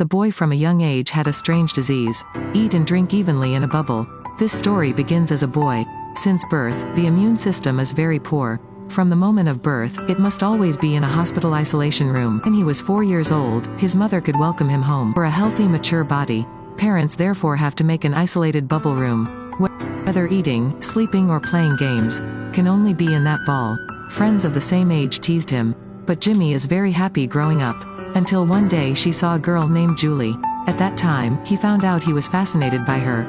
The boy from a young age had a strange disease. Eat and drink evenly in a bubble. This story begins as a boy. Since birth, the immune system is very poor. From the moment of birth, it must always be in a hospital isolation room. When he was 4 years old, his mother could welcome him home. For a healthy, mature body, parents therefore have to make an isolated bubble room. Whether eating, sleeping or playing games, can only be in that ball. Friends of the same age teased him. But Jimmy is very happy growing up. Until one day she saw a girl named Julie. At that time, he found out he was fascinated by her.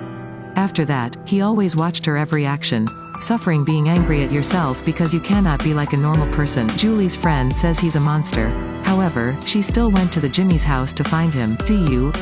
After that, he always watched her every action. Suffering being angry at yourself because you cannot be like a normal person. Julie's friend says he's a monster. However, she still went to the Jimmy's house to find him.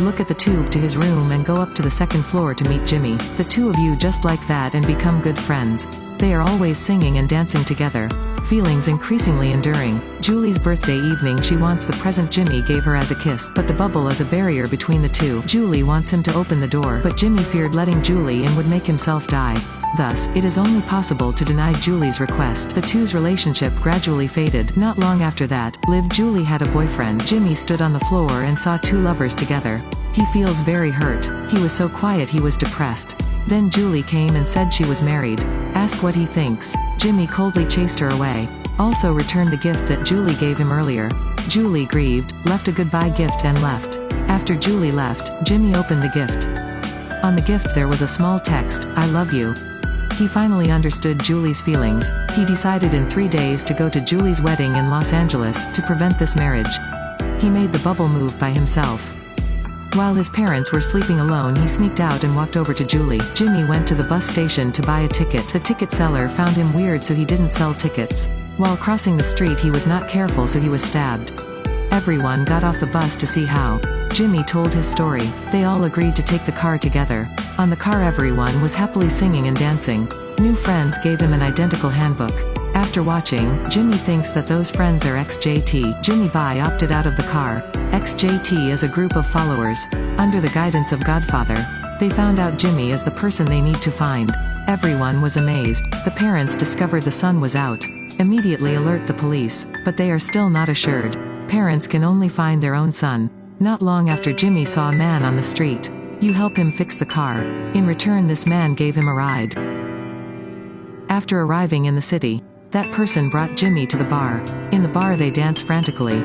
Look at the tube to his room and go up to the second floor to meet Jimmy. The two of you just like that and become good friends. They are always singing and dancing together. Feelings increasingly enduring. Julie's birthday evening, she wants the present Jimmy gave her as a kiss, but the bubble is a barrier between the two. Julie wants him to open the door, but Jimmy feared letting Julie in would make himself die. Thus, it is only possible to deny Julie's request. The two's relationship gradually faded. Not long after that, Julie had a boyfriend. Jimmy stood on the floor and saw two lovers together. He feels very hurt. He was so quiet he was depressed. Then Julie came and said she was married. Ask what he thinks. Jimmy coldly chased her away. Also returned the gift that Julie gave him earlier. Julie grieved, left a goodbye gift and left. After Julie left, Jimmy opened the gift. On the gift there was a small text, "I love you." He finally understood Julie's feelings. He decided in 3 days to go to Julie's wedding in Los Angeles to prevent this marriage. He made the bubble move by himself. While his parents were sleeping alone, he sneaked out and walked over to Julie. Jimmy went to the bus station to buy a ticket. The ticket seller found him weird, so he didn't sell tickets. While crossing the street he was not careful, so he was stabbed. Everyone got off the bus to see how. Jimmy told his story. They all agreed to take the car together. On the car everyone was happily singing and dancing. New friends gave him an identical handbook. After watching, Jimmy thinks that those friends are XJT. Jimmy Bai opted out of the car. XJT is a group of followers. Under the guidance of Godfather, they found out Jimmy is the person they need to find. Everyone was amazed. The parents discovered the sun was out. Immediately alert the police, but they are still not assured. Parents can only find their own son. Not long after, Jimmy saw a man on the street. You help him fix the car. In return, this man gave him a ride. After arriving in the city, that person brought Jimmy to the bar. In the bar they dance frantically.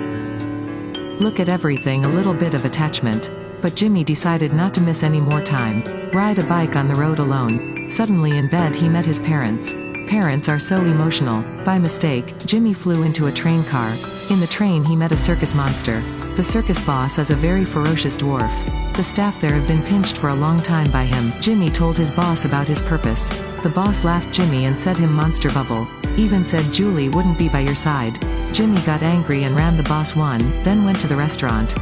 Look at everything, a little bit of attachment. But Jimmy decided not to miss any more time. Ride a bike on the road alone. Suddenly in bed he met his parents. Parents are so emotional. By mistake, Jimmy flew into a train car. In the train he met a circus monster. The circus boss is a very ferocious dwarf. The staff there have been pinched for a long time by him. Jimmy told his boss about his purpose. The boss laughed Jimmy and said him monster bubble. Even said Julie wouldn't be by your side. Jimmy got angry and ran the boss one, then went to the restaurant.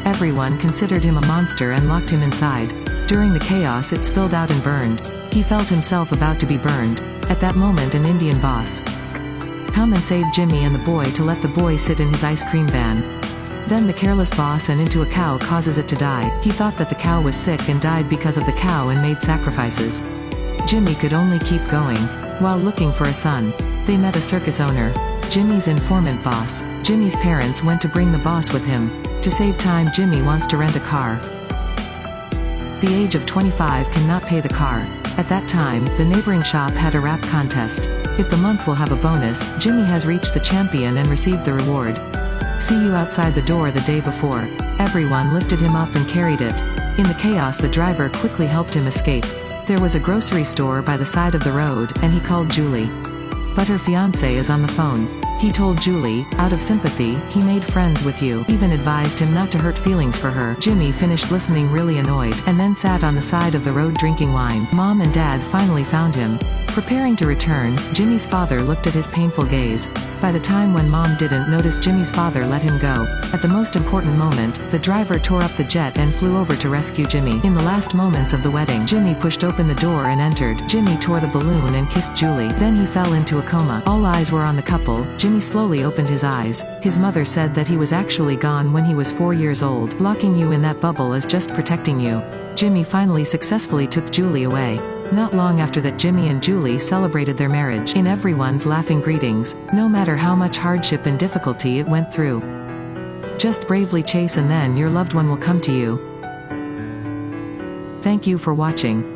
Everyone considered him a monster and locked him inside. During the chaos it spilled out and burned. He felt himself about to be burned. At that moment an Indian boss come and save Jimmy and the boy to let the boy sit in his ice cream van. Then the careless boss and into a cow causes it to die. He thought that the cow was sick and died because of the cow and made sacrifices. Jimmy could only keep going. While looking for a son, they met a circus owner, Jimmy's informant boss. Jimmy's parents went to bring the boss with him. To save time, Jimmy wants to rent a car. The age of 25 cannot pay the car. At that time, the neighboring shop had a rap contest. If the month will have a bonus, Jimmy has reached the champion and received the reward. See you outside the door the day before. Everyone lifted him up and carried it. In the chaos the driver quickly helped him escape. There was a grocery store by the side of the road, and he called Julie. But her fiancé is on the phone. He told Julie, out of sympathy, he made friends with you. Even advised him not to hurt feelings for her. Jimmy finished listening really annoyed, and then sat on the side of the road drinking wine. Mom and Dad finally found him. Preparing to return, Jimmy's father looked at his painful gaze. By the time when Mom didn't notice, Jimmy's father let him go. At the most important moment, the driver tore up the jet and flew over to rescue Jimmy. In the last moments of the wedding, Jimmy pushed open the door and entered. Jimmy tore the balloon and kissed Julie. Then he fell into a coma. All eyes were on the couple. Jimmy slowly opened his eyes. His mother said that he was actually gone when he was 4 years old. Locking you in that bubble is just protecting you. Jimmy finally successfully took Julie away. Not long after that, Jimmy and Julie celebrated their marriage. In everyone's laughing greetings, no matter how much hardship and difficulty it went through. Just bravely chase and then your loved one will come to you. Thank you for watching.